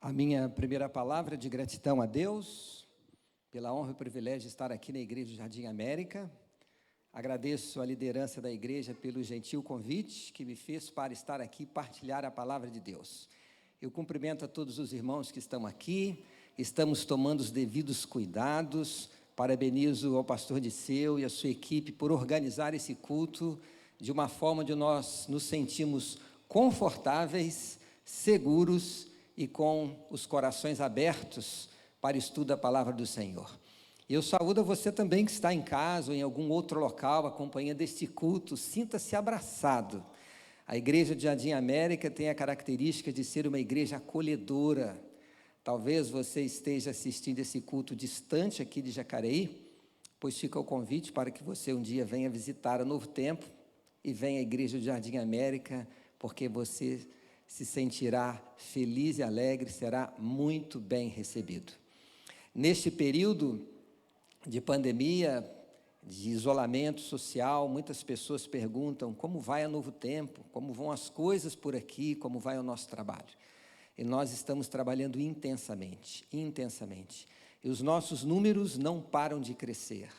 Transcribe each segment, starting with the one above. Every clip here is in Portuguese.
A minha primeira palavra de gratidão a Deus, pela honra e privilégio de estar aqui na Igreja do Jardim América. Agradeço a liderança da igreja pelo gentil convite que me fez para estar aqui e partilhar a palavra de Deus. Eu cumprimento a todos os irmãos que estão aqui, estamos tomando os devidos cuidados. Parabenizo ao pastor Disseu e a sua equipe por organizar esse culto de uma forma onde nós nos sentimos confortáveis, seguros e com os corações abertos para o estudo da palavra do Senhor. Eu saúdo a você também que está em casa ou em algum outro local acompanhando este culto. Sinta-se abraçado. A Igreja de Jardim América tem a característica de ser uma igreja acolhedora. Talvez você esteja assistindo esse culto distante aqui de Jacareí, pois fica o convite para que você um dia venha visitar a Novo Tempo e venha à Igreja de Jardim América, porque você se sentirá feliz e alegre, será muito bem recebido. Neste período de pandemia, de isolamento social, muitas pessoas perguntam como vai a Novo Tempo, como vão as coisas por aqui, como vai o nosso trabalho. E nós estamos trabalhando intensamente. E os nossos números não param de crescer.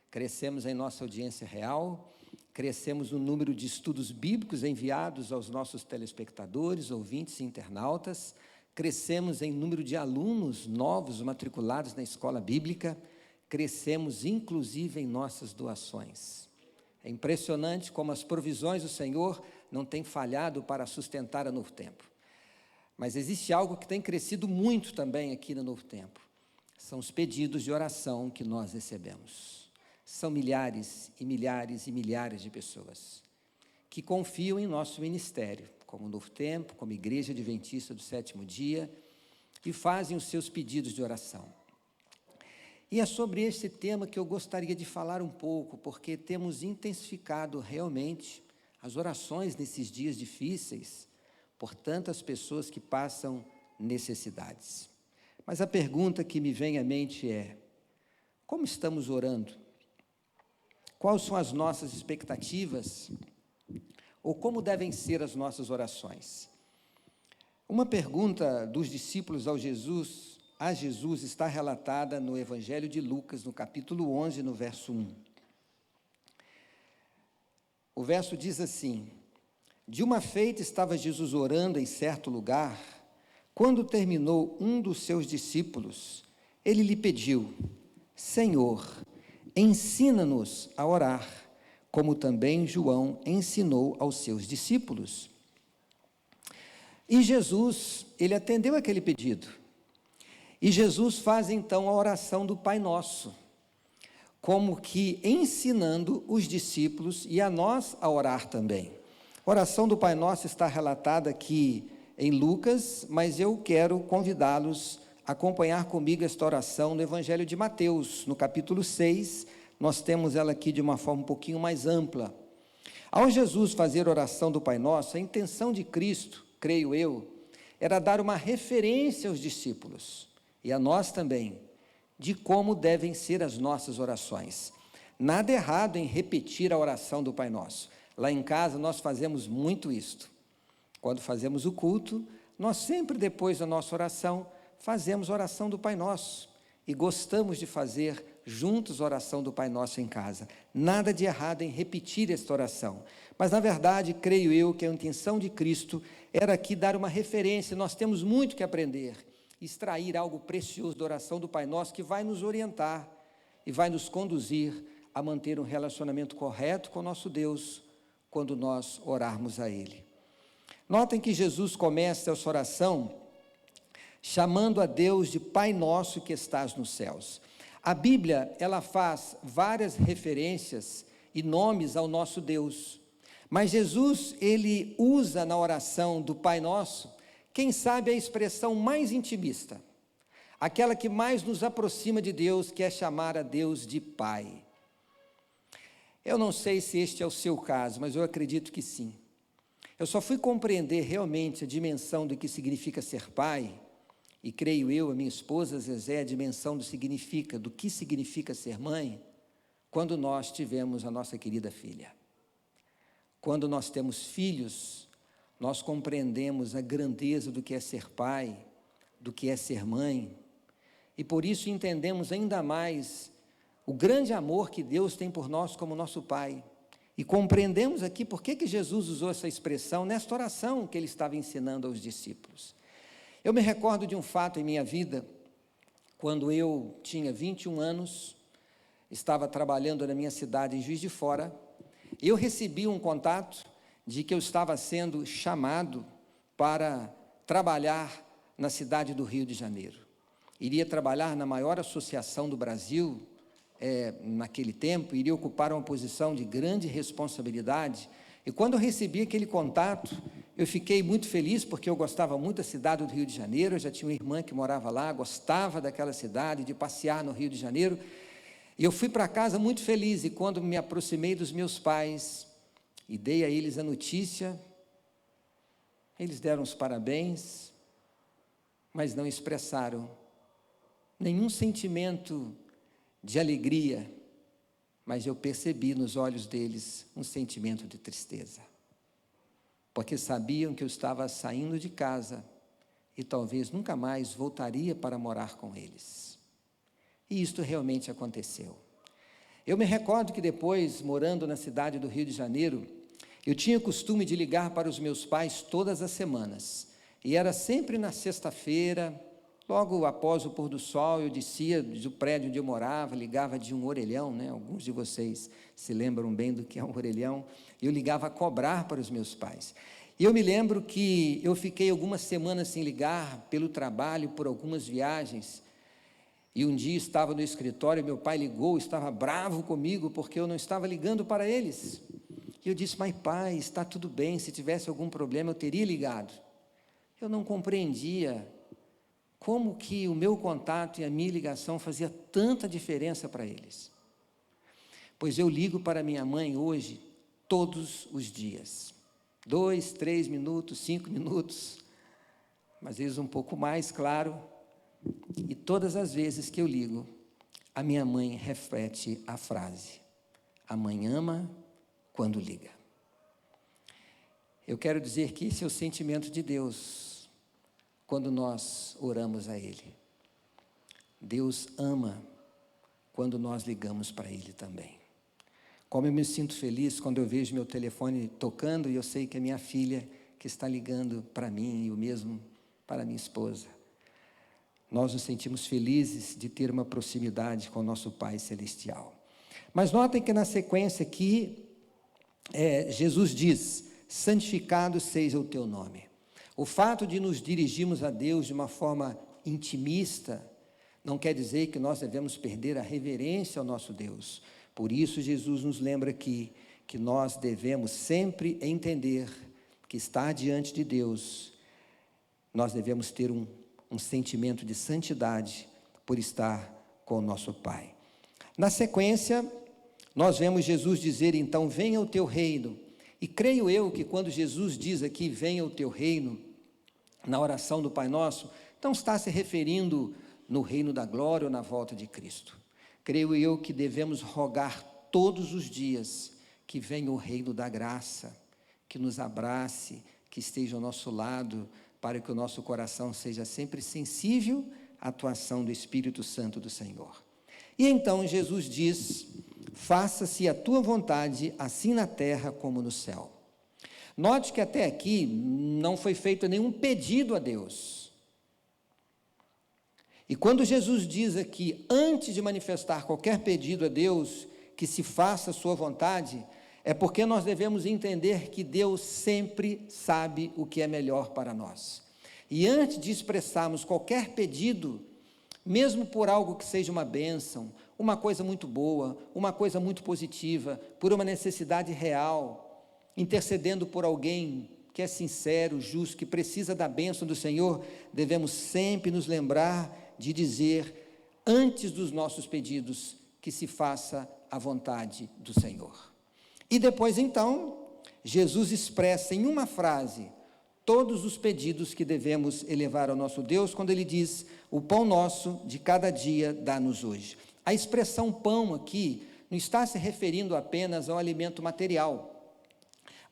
Crescemos em nossa audiência real, crescemos no número de estudos bíblicos enviados aos nossos telespectadores, ouvintes e internautas, crescemos em número de alunos novos matriculados na escola bíblica, crescemos inclusive em nossas doações. É impressionante como as provisões do Senhor não têm falhado para sustentar a Novo Tempo. Mas existe algo que tem crescido muito também aqui no Novo Tempo. São os pedidos de oração que nós recebemos. São milhares e milhares e milhares de pessoas que confiam em nosso ministério, como Novo Tempo, como Igreja Adventista do Sétimo Dia, e fazem os seus pedidos de oração. E é sobre esse tema que eu gostaria de falar um pouco, porque temos intensificado realmente as orações nesses dias difíceis, por tantas pessoas que passam necessidades. Mas a pergunta que me vem à mente é: como estamos orando? Quais são as nossas expectativas? Ou como devem ser as nossas orações? Uma pergunta dos discípulos a Jesus está relatada no Evangelho de Lucas, no capítulo 11, no verso 1. O verso diz assim: de uma feita estava Jesus orando em certo lugar. Quando terminou, um dos seus discípulos, ele lhe pediu: Senhor, ensina-nos a orar, como também João ensinou aos seus discípulos. E Jesus, ele atendeu aquele pedido. E Jesus faz então a oração do Pai Nosso, como que ensinando os discípulos e a nós a orar também. A oração do Pai Nosso está relatada aqui em Lucas, mas eu quero convidá-los a acompanhar comigo esta oração no Evangelho de Mateus, no capítulo 6, nós temos ela aqui de uma forma um pouquinho mais ampla. Ao Jesus fazer a oração do Pai Nosso, a intenção de Cristo, creio eu, era dar uma referência aos discípulos, e a nós também, de como devem ser as nossas orações. Nada errado em repetir a oração do Pai Nosso. Lá em casa nós fazemos muito isto. Quando fazemos o culto, nós sempre depois da nossa oração, fazemos a oração do Pai Nosso. E gostamos de fazer juntos a oração do Pai Nosso em casa. Nada de errado em repetir esta oração. Mas, na verdade, creio eu que a intenção de Cristo era aqui dar uma referência. Nós temos muito que aprender, extrair algo precioso da oração do Pai Nosso que vai nos orientar e vai nos conduzir a manter um relacionamento correto com o nosso Deus quando nós orarmos a Ele. Notem que Jesus começa essa oração chamando a Deus de Pai Nosso que estás nos céus. A Bíblia, ela faz várias referências e nomes ao nosso Deus, mas Jesus, ele usa na oração do Pai Nosso, quem sabe a expressão mais intimista, aquela que mais nos aproxima de Deus, que é chamar a Deus de Pai. Eu não sei se este é o seu caso, mas eu acredito que sim. Eu só fui compreender realmente a dimensão do que significa ser pai, e creio eu, a minha esposa Zezé, a dimensão do que significa ser mãe, quando nós tivemos a nossa querida filha. Quando nós temos filhos, nós compreendemos a grandeza do que é ser pai, do que é ser mãe, e por isso entendemos ainda mais o grande amor que Deus tem por nós como nosso Pai. E compreendemos aqui por que Jesus usou essa expressão nesta oração que ele estava ensinando aos discípulos. Eu me recordo de um fato em minha vida, quando eu tinha 21 anos, estava trabalhando na minha cidade, em Juiz de Fora, e eu recebi um contato de que eu estava sendo chamado para trabalhar na cidade do Rio de Janeiro. Iria trabalhar na maior associação do Brasil, naquele tempo, iria ocupar uma posição de grande responsabilidade. E quando eu recebi aquele contato, eu fiquei muito feliz, porque eu gostava muito da cidade do Rio de Janeiro, eu já tinha uma irmã que morava lá, gostava daquela cidade, de passear no Rio de Janeiro, e eu fui para casa muito feliz, e quando me aproximei dos meus pais, e dei a eles a notícia, eles deram os parabéns, mas não expressaram nenhum sentimento de alegria, mas eu percebi nos olhos deles um sentimento de tristeza, porque sabiam que eu estava saindo de casa e talvez nunca mais voltaria para morar com eles. E isto realmente aconteceu. Eu me recordo que depois, morando na cidade do Rio de Janeiro, eu tinha o costume de ligar para os meus pais todas as semanas, e era sempre na sexta-feira, logo após o pôr do sol. Eu descia do prédio onde eu morava, ligava de um orelhão, né? Alguns de vocês se lembram bem do que é um orelhão. Eu ligava a cobrar para os meus pais. E eu me lembro que eu fiquei algumas semanas sem ligar, pelo trabalho, por algumas viagens, e um dia estava no escritório, meu pai ligou, estava bravo comigo, porque eu não estava ligando para eles. E eu disse: mas pai, está tudo bem, se tivesse algum problema eu teria ligado. Eu não compreendia como que o meu contato e a minha ligação fazia tanta diferença para eles. Pois eu ligo para minha mãe hoje, todos os dias. 2, 3 minutos, 5 minutos, às vezes um pouco mais, claro. E todas as vezes que eu ligo, a minha mãe repete a frase: a mãe ama quando liga. Eu quero dizer que esse é o sentimento de Deus, quando nós oramos a Ele. Deus ama quando nós ligamos para Ele também. Como eu me sinto feliz quando eu vejo meu telefone tocando e eu sei que é minha filha que está ligando para mim, e o mesmo para minha esposa. Nós nos sentimos felizes de ter uma proximidade com o nosso Pai Celestial. Mas notem que na sequência aqui, Jesus diz: santificado seja o teu nome. O fato de nos dirigirmos a Deus de uma forma intimista não quer dizer que nós devemos perder a reverência ao nosso Deus. Por isso Jesus nos lembra aqui que nós devemos sempre entender que estar diante de Deus, nós devemos ter um sentimento de santidade por estar com o nosso Pai. Na sequência, nós vemos Jesus dizer então: venha o teu reino. E creio eu que quando Jesus diz aqui, venha o teu reino, na oração do Pai Nosso, não está se referindo no reino da glória ou na volta de Cristo. Creio eu que devemos rogar todos os dias que venha o reino da graça, que nos abrace, que esteja ao nosso lado, para que o nosso coração seja sempre sensível à atuação do Espírito Santo do Senhor. E então Jesus diz: faça-se a tua vontade, assim na terra como no céu. Note que até aqui não foi feito nenhum pedido a Deus. E quando Jesus diz aqui, antes de manifestar qualquer pedido a Deus, que se faça a sua vontade, é porque nós devemos entender que Deus sempre sabe o que é melhor para nós. E antes de expressarmos qualquer pedido, mesmo por algo que seja uma bênção, uma coisa muito boa, uma coisa muito positiva, por uma necessidade real, intercedendo por alguém que é sincero, justo, que precisa da bênção do Senhor, devemos sempre nos lembrar de dizer, antes dos nossos pedidos, que se faça a vontade do Senhor. E depois então, Jesus expressa em uma frase todos os pedidos que devemos elevar ao nosso Deus, quando ele diz: o pão nosso de cada dia dá-nos hoje. A expressão pão aqui não está se referindo apenas ao alimento material.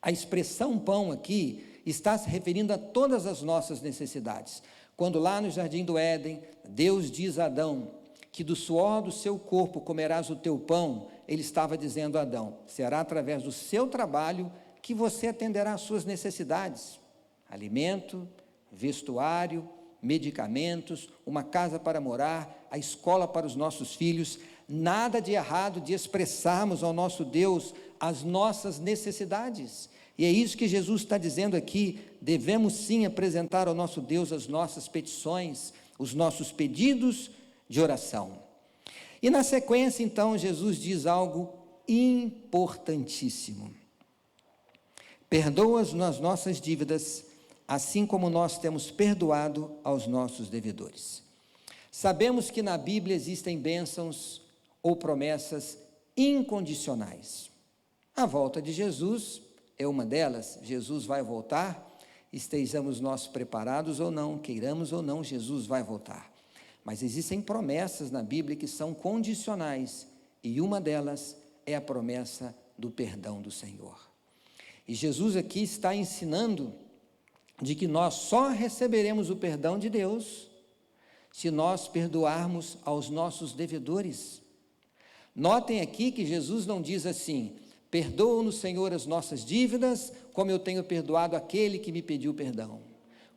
A expressão pão aqui está se referindo a todas as nossas necessidades. Quando lá no jardim do Éden, Deus diz a Adão que do suor do seu corpo comerás o teu pão, ele estava dizendo a Adão, será através do seu trabalho que você atenderá às suas necessidades, alimento, vestuário, medicamentos, uma casa para morar, a escola para os nossos filhos. Nada de errado de expressarmos ao nosso Deus as nossas necessidades, e é isso que Jesus está dizendo aqui, devemos sim apresentar ao nosso Deus as nossas petições, os nossos pedidos de oração. E na sequência, então, Jesus diz algo importantíssimo: perdoa-nos as nossas dívidas, assim como nós temos perdoado aos nossos devedores. Sabemos que na Bíblia existem bênçãos ou promessas incondicionais. A volta de Jesus é uma delas. Jesus vai voltar, estejamos nós preparados ou não, queiramos ou não, Jesus vai voltar. Mas existem promessas na Bíblia que são condicionais, e uma delas é a promessa do perdão do Senhor. E Jesus aqui está ensinando de que nós só receberemos o perdão de Deus se nós perdoarmos aos nossos devedores. Notem aqui que Jesus não diz assim: perdoa-nos, Senhor, as nossas dívidas, como eu tenho perdoado aquele que me pediu perdão,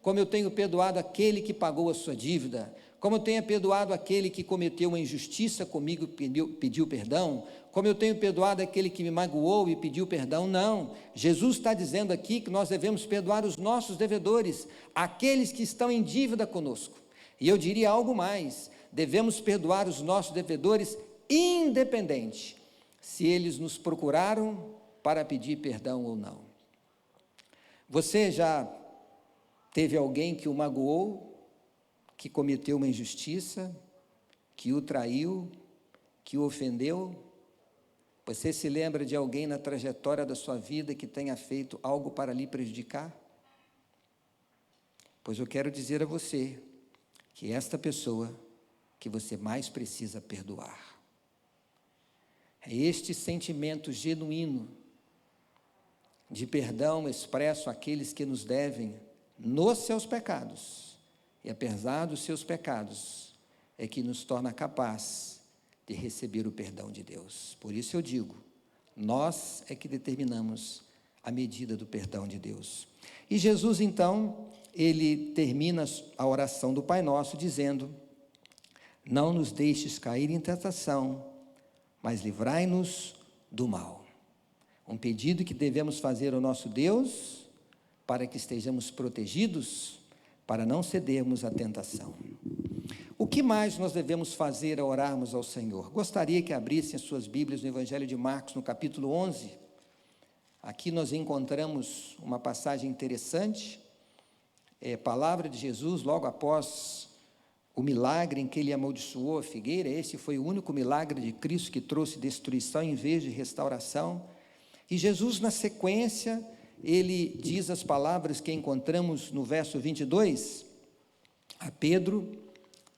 como eu tenho perdoado aquele que pagou a sua dívida, como eu tenho perdoado aquele que cometeu uma injustiça comigo e pediu perdão, como eu tenho perdoado aquele que me magoou e pediu perdão. Não, Jesus está dizendo aqui que nós devemos perdoar os nossos devedores, aqueles que estão em dívida conosco. E eu diria algo mais: devemos perdoar os nossos devedores independente se eles nos procuraram para pedir perdão ou não. Você já teve alguém que o magoou, que cometeu uma injustiça, que o traiu, que o ofendeu? Você se lembra de alguém na trajetória da sua vida que tenha feito algo para lhe prejudicar? Pois eu quero dizer a você que esta pessoa que você mais precisa perdoar. É este sentimento genuíno de perdão expresso àqueles que nos devem nos seus pecados, e apesar dos seus pecados, é que nos torna capaz de receber o perdão de Deus. Por isso eu digo, nós é que determinamos a medida do perdão de Deus. E Jesus, então, ele termina a oração do Pai Nosso dizendo: não nos deixes cair em tentação, mas livrai-nos do mal. Um pedido que devemos fazer ao nosso Deus, para que estejamos protegidos, para não cedermos à tentação. O que mais nós devemos fazer ao orarmos ao Senhor? Gostaria que abrissem as suas Bíblias no Evangelho de Marcos, no capítulo 11. Aqui nós encontramos uma passagem interessante, palavra de Jesus, logo após o milagre em que ele amaldiçoou a figueira. Esse foi o único milagre de Cristo que trouxe destruição em vez de restauração. E Jesus, na sequência, ele diz as palavras que encontramos no verso 22, a Pedro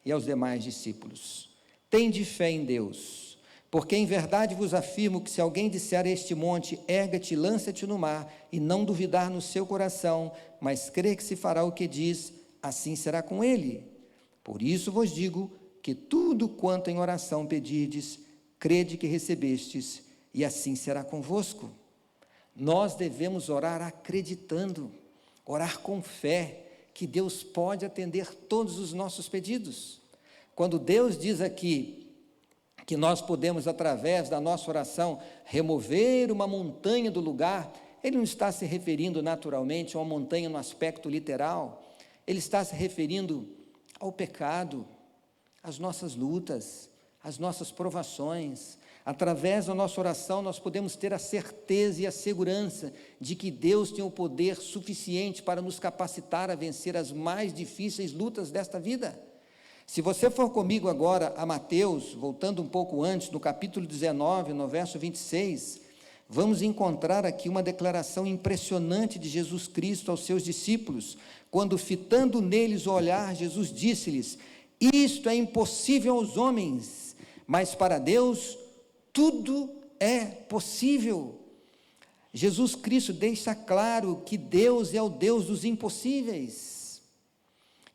e aos demais discípulos: tende fé em Deus, porque em verdade vos afirmo que se alguém disser a este monte, erga-te, lança-te no mar, e não duvidar no seu coração, mas crer que se fará o que diz, assim será com ele. Por isso vos digo que tudo quanto em oração pedirdes, crede que recebestes, e assim será convosco. Nós devemos orar acreditando, orar com fé, que Deus pode atender todos os nossos pedidos. Quando Deus diz aqui que nós podemos, através da nossa oração, remover uma montanha do lugar, Ele não está se referindo naturalmente a uma montanha no aspecto literal, Ele está se referindo ao pecado, às nossas lutas, às nossas provações. Através da nossa oração nós podemos ter a certeza e a segurança de que Deus tem o poder suficiente para nos capacitar a vencer as mais difíceis lutas desta vida. Se você for comigo agora a Mateus, voltando um pouco antes, no capítulo 19, no verso 26, vamos encontrar aqui uma declaração impressionante de Jesus Cristo aos seus discípulos, quando, fitando neles o olhar, Jesus disse-lhes: isto é impossível aos homens, mas para Deus tudo é possível. Jesus Cristo deixa claro que Deus é o Deus dos impossíveis.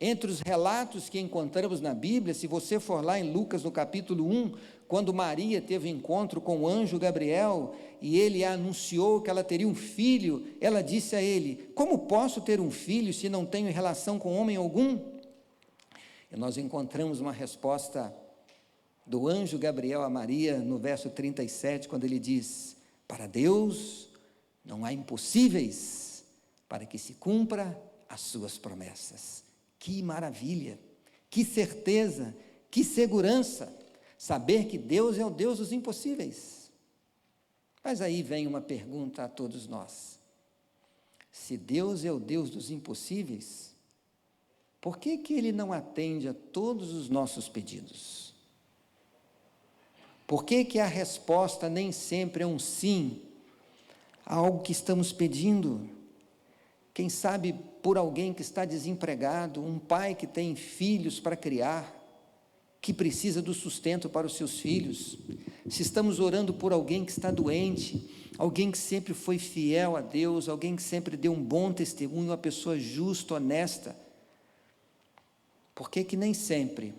Entre os relatos que encontramos na Bíblia, se você for lá em Lucas, no capítulo 1, quando Maria teve encontro com o anjo Gabriel, e ele a anunciou que ela teria um filho, ela disse a ele: como posso ter um filho se não tenho relação com homem algum? E nós encontramos uma resposta do anjo Gabriel a Maria, no verso 37, quando ele diz: para Deus não há impossíveis, para que se cumpra as suas promessas. Que maravilha, que certeza, que segurança, saber que Deus é o Deus dos impossíveis. Mas aí vem uma pergunta a todos nós: se Deus é o Deus dos impossíveis, por que que Ele não atende a todos os nossos pedidos? Por que que a resposta nem sempre é um sim a algo que estamos pedindo? Quem sabe por alguém que está desempregado, um pai que tem filhos para criar, que precisa do sustento para os seus filhos. Se estamos orando por alguém que está doente, alguém que sempre foi fiel a Deus, alguém que sempre deu um bom testemunho, uma pessoa justa, honesta, por que que nem sempre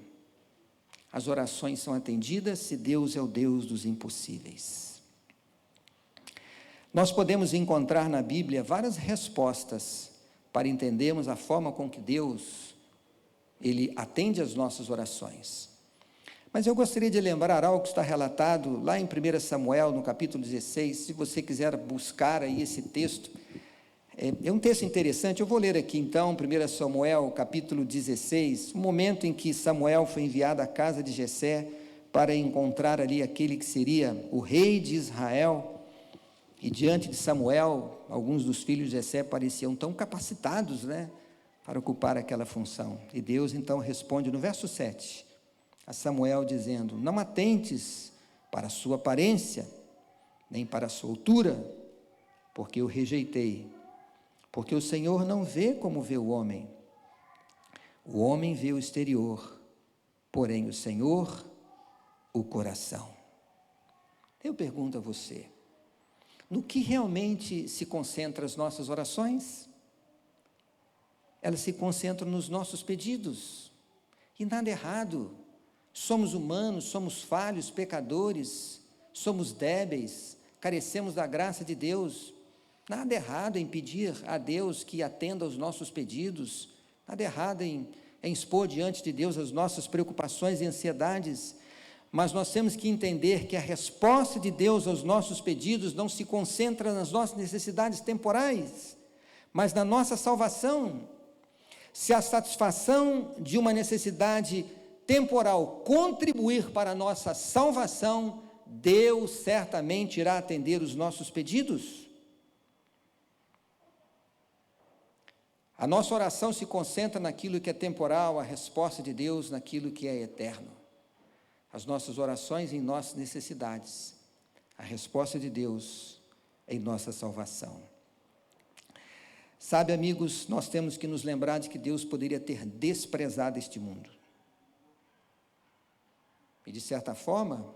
as orações são atendidas se Deus é o Deus dos impossíveis? Nós podemos encontrar na Bíblia várias respostas para entendermos a forma com que Deus, Ele atende às nossas orações. Mas eu gostaria de lembrar algo que está relatado lá em 1 Samuel, no capítulo 16, se você quiser buscar aí esse texto. É um texto interessante, eu vou ler aqui então, 1 Samuel, capítulo 16, o momento em que Samuel foi enviado à casa de Jessé para encontrar ali aquele que seria o rei de Israel. E diante de Samuel, alguns dos filhos de Jessé pareciam tão capacitados, para ocupar aquela função. E Deus então responde no verso 7, a Samuel dizendo: não atentes para a sua aparência, nem para a sua altura, porque eu rejeitei. Porque o Senhor não vê como vê o homem vê o exterior, porém o Senhor, o coração. Eu pergunto a você, no que realmente se concentram as nossas orações? Elas se concentram nos nossos pedidos, e nada errado. Somos humanos, somos falhos, pecadores, somos débeis, carecemos da graça de Deus. Nada errado em pedir a Deus que atenda aos nossos pedidos, nada errado em expor diante de Deus as nossas preocupações e ansiedades, mas nós temos que entender que a resposta de Deus aos nossos pedidos não se concentra nas nossas necessidades temporais, mas na nossa salvação. Se a satisfação de uma necessidade temporal contribuir para a nossa salvação, Deus certamente irá atender os nossos pedidos. A nossa oração se concentra naquilo que é temporal, a resposta de Deus naquilo que é eterno. As nossas orações em nossas necessidades, a resposta de Deus em nossa salvação. Sabe, amigos, nós temos que nos lembrar de que Deus poderia ter desprezado este mundo. E, de certa forma,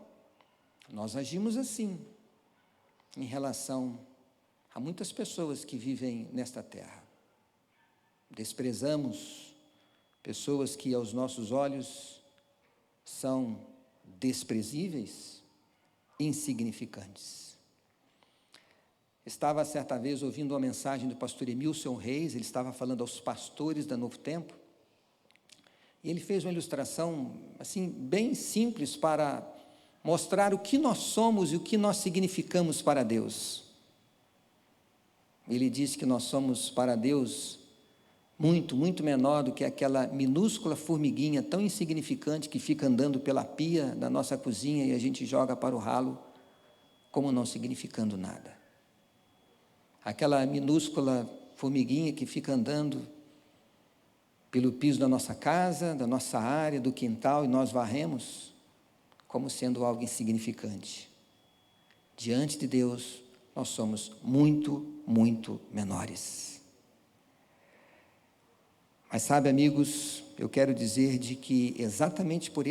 nós agimos assim, em relação a muitas pessoas que vivem nesta terra. Desprezamos pessoas que, aos nossos olhos, são desprezíveis, insignificantes. Estava certa vez ouvindo uma mensagem do pastor Emilson Reis, ele estava falando aos pastores da Novo Tempo, e ele fez uma ilustração, assim, bem simples para mostrar o que nós somos e o que nós significamos para Deus. Ele disse que nós somos para Deus muito, muito menor do que aquela minúscula formiguinha tão insignificante que fica andando pela pia da nossa cozinha e a gente joga para o ralo, como não significando nada. Aquela minúscula formiguinha que fica andando pelo piso da nossa casa, da nossa área, do quintal, e nós varremos, como sendo algo insignificante. Diante de Deus, nós somos muito, muito menores. Mas sabe, amigos, eu quero dizer de que exatamente por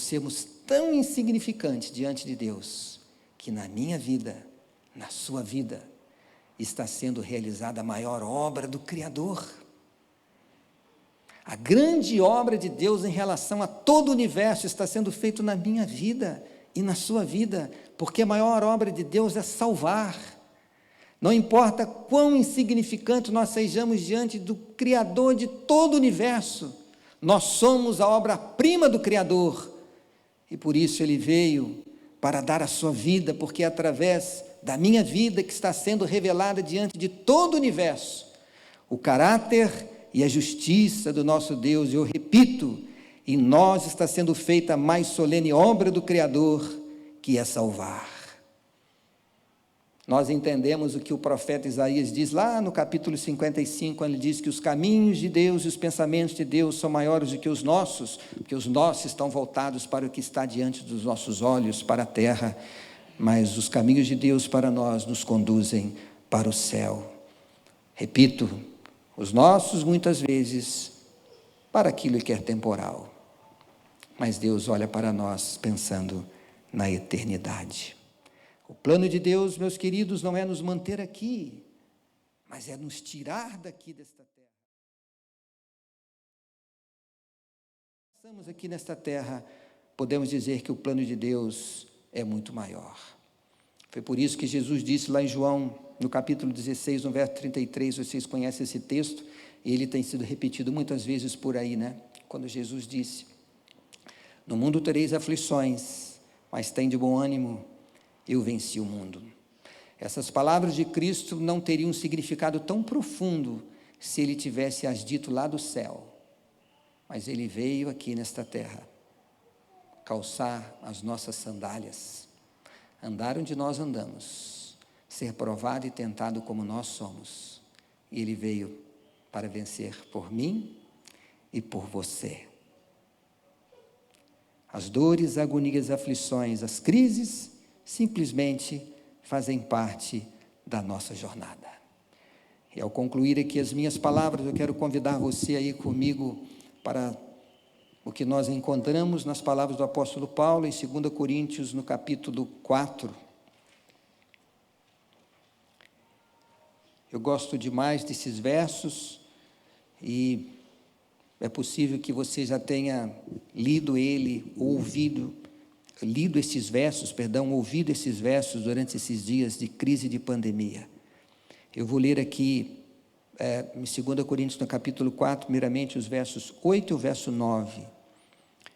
sermos tão insignificantes diante de Deus, que na minha vida, na sua vida está sendo realizada a maior obra do Criador. A grande obra de Deus em relação a todo o universo está sendo feito na minha vida e na sua vida, porque a maior obra de Deus é salvar. Não importa quão insignificante nós sejamos diante do Criador de todo o universo, nós somos a obra-prima do Criador, e por isso Ele veio para dar a sua vida, porque é através da minha vida que está sendo revelada diante de todo o universo, o caráter e a justiça do nosso Deus. E eu repito, em nós está sendo feita a mais solene obra do Criador, que é salvar. Nós entendemos o que o profeta Isaías diz lá no capítulo 55, quando ele diz que os caminhos de Deus e os pensamentos de Deus são maiores do que os nossos, porque os nossos estão voltados para o que está diante dos nossos olhos, para a terra, mas os caminhos de Deus para nós nos conduzem para o céu. Repito, os nossos muitas vezes para aquilo que é temporal, mas Deus olha para nós pensando na eternidade. O plano de Deus, meus queridos, não é nos manter aqui, mas é nos tirar daqui desta terra. Estamos aqui nesta terra, podemos dizer que o plano de Deus é muito maior. Foi por isso que Jesus disse lá em João, no capítulo 16, no verso 33, vocês conhecem esse texto, e ele tem sido repetido muitas vezes por aí, né? Quando Jesus disse: no mundo tereis aflições, mas tem de bom ânimo, eu venci o mundo. Essas palavras de Cristo não teriam um significado tão profundo se ele tivesse as dito lá do céu, mas ele veio aqui nesta terra calçar as nossas sandálias, andar onde nós andamos, ser provado e tentado como nós somos, e ele veio para vencer por mim e por você. As dores, agonias, aflições, as crises simplesmente fazem parte da nossa jornada. E ao concluir aqui as minhas palavras, eu quero convidar você a ir comigo para o que nós encontramos nas palavras do apóstolo Paulo, em 2 Coríntios, no capítulo 4. Eu gosto demais desses versos, e é possível que você já tenha lido ouvido esses versos durante esses dias de crise de pandemia. Eu vou ler aqui, em 2 Coríntios, no capítulo 4, primeiramente os versos 8 e o verso 9.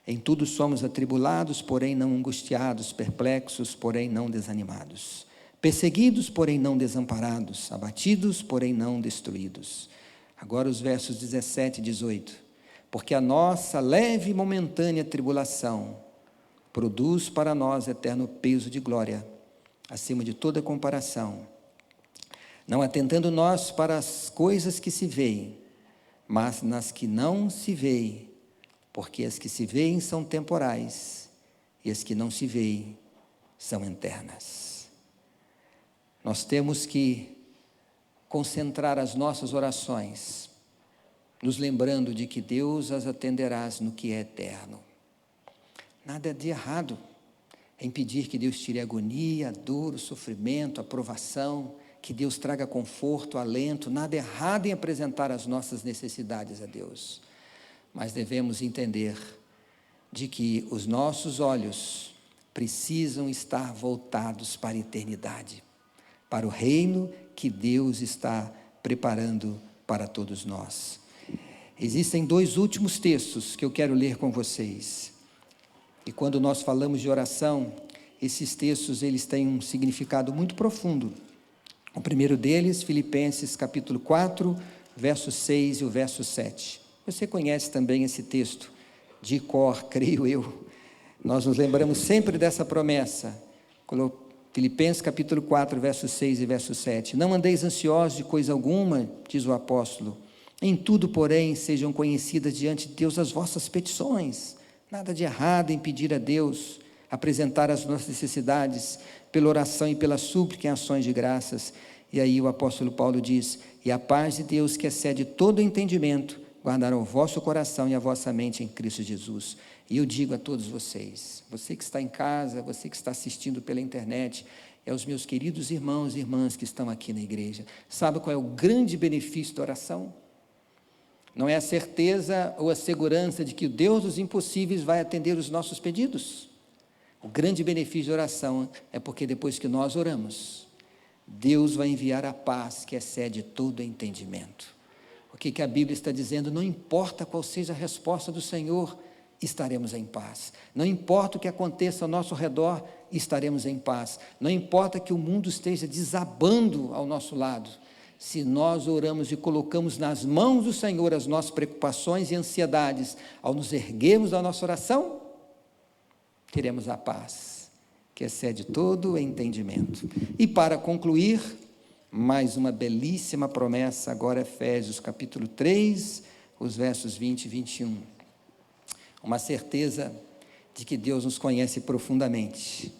Em tudo somos atribulados, porém não angustiados, perplexos, porém não desanimados, perseguidos, porém não desamparados, abatidos, porém não destruídos. Agora os versos 17 e 18. Porque a nossa leve e momentânea tribulação produz para nós eterno peso de glória, acima de toda comparação, não atentando nós para as coisas que se veem, mas nas que não se veem, porque as que se veem são temporais, e as que não se veem são eternas. Nós temos que concentrar as nossas orações, nos lembrando de que Deus as atenderás no que é eterno. Nada de errado em pedir que Deus tire a agonia, a dor, o sofrimento, a provação, que Deus traga conforto, alento. Nada errado em apresentar as nossas necessidades a Deus. Mas devemos entender de que os nossos olhos precisam estar voltados para a eternidade, para o reino que Deus está preparando para todos nós. Existem dois últimos textos que eu quero ler com vocês. E quando nós falamos de oração, esses textos eles têm um significado muito profundo. O primeiro deles, Filipenses capítulo 4, verso 6 e o verso 7. Você conhece também esse texto de cor, creio eu. Nós nos lembramos sempre dessa promessa. Filipenses capítulo 4, verso 6 e verso 7. Não andeis ansiosos de coisa alguma, diz o apóstolo. Em tudo, porém, sejam conhecidas diante de Deus as vossas petições. Nada de errado em pedir a Deus, apresentar as nossas necessidades pela oração e pela súplica em ações de graças. E aí o apóstolo Paulo diz: e a paz de Deus que excede todo o entendimento, guardará o vosso coração e a vossa mente em Cristo Jesus. E eu digo a todos vocês, você que está em casa, você que está assistindo pela internet, é os meus queridos irmãos e irmãs que estão aqui na igreja. Sabe qual é o grande benefício da oração? Não é a certeza ou a segurança de que o Deus dos impossíveis vai atender os nossos pedidos. O grande benefício da oração é porque depois que nós oramos, Deus vai enviar a paz que excede todo entendimento. O que a Bíblia está dizendo? Não importa qual seja a resposta do Senhor, estaremos em paz. Não importa o que aconteça ao nosso redor, estaremos em paz. Não importa que o mundo esteja desabando ao nosso lado. Se nós oramos e colocamos nas mãos do Senhor as nossas preocupações e ansiedades, ao nos erguermos da nossa oração, teremos a paz que excede todo o entendimento. E para concluir, mais uma belíssima promessa, agora Efésios capítulo 3, os versos 20 e 21. Uma certeza de que Deus nos conhece profundamente.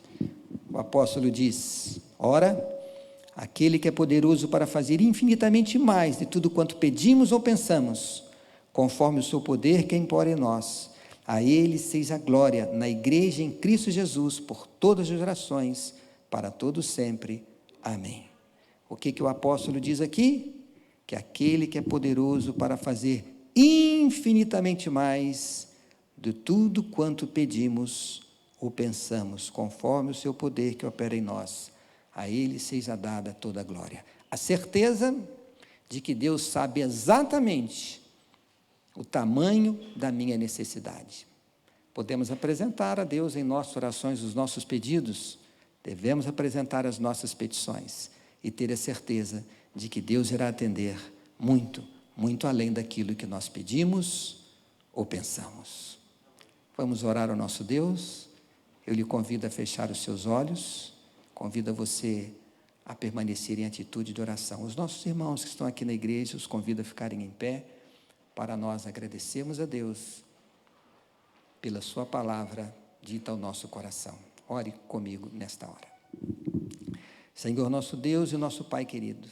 O apóstolo diz: ora, aquele que é poderoso para fazer infinitamente mais de tudo quanto pedimos ou pensamos, conforme o seu poder que impõe em nós, a ele seja a glória na igreja em Cristo Jesus, por todas as gerações, para todos sempre. Amém. O que o apóstolo diz aqui? Que aquele que é poderoso para fazer infinitamente mais de tudo quanto pedimos ou pensamos, conforme o seu poder que opera em nós, a ele seja dada toda a glória. A certeza de que Deus sabe exatamente o tamanho da minha necessidade. Podemos apresentar a Deus em nossas orações os nossos pedidos, devemos apresentar as nossas petições e ter a certeza de que Deus irá atender muito, muito além daquilo que nós pedimos ou pensamos. Vamos orar ao nosso Deus. Eu lhe convido a fechar os seus olhos, convido a você a permanecer em atitude de oração. Os nossos irmãos que estão aqui na igreja, os convido a ficarem em pé, para nós agradecermos a Deus pela sua palavra dita ao nosso coração. Ore comigo nesta hora. Senhor nosso Deus e nosso Pai querido,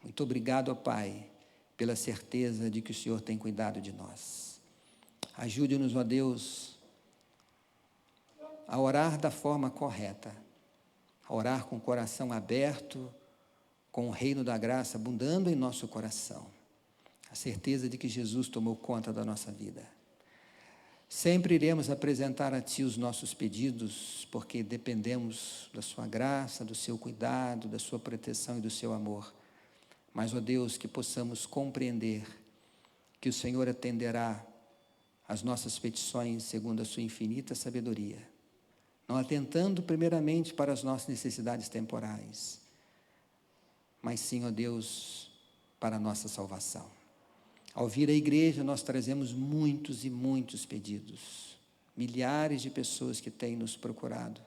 muito obrigado, ó Pai, pela certeza de que o Senhor tem cuidado de nós. Ajude-nos, ó Deus, a orar da forma correta, a orar com o coração aberto, com o reino da graça abundando em nosso coração, a certeza de que Jesus tomou conta da nossa vida. Sempre iremos apresentar a Ti os nossos pedidos, porque dependemos da Sua graça, do Seu cuidado, da Sua proteção e do Seu amor. Mas, ó Deus, que possamos compreender que o Senhor atenderá às nossas petições segundo a Sua infinita sabedoria, não atentando primeiramente para as nossas necessidades temporais, mas sim, ó Deus, para a nossa salvação. Ao vir à igreja, nós trazemos muitos e muitos pedidos, milhares de pessoas que têm nos procurado.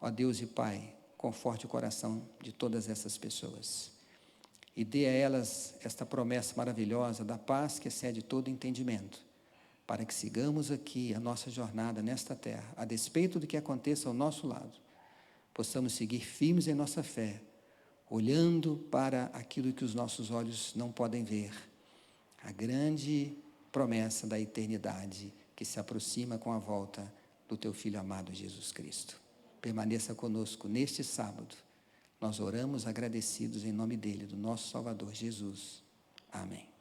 Ó Deus e Pai, conforte o coração de todas essas pessoas e dê a elas esta promessa maravilhosa da paz que excede todo entendimento, para que sigamos aqui a nossa jornada nesta terra, a despeito do que aconteça ao nosso lado, possamos seguir firmes em nossa fé, olhando para aquilo que os nossos olhos não podem ver, a grande promessa da eternidade que se aproxima com a volta do Teu Filho amado Jesus Cristo. Permaneça conosco neste sábado. Nós oramos agradecidos em nome dEle, do nosso Salvador Jesus. Amém.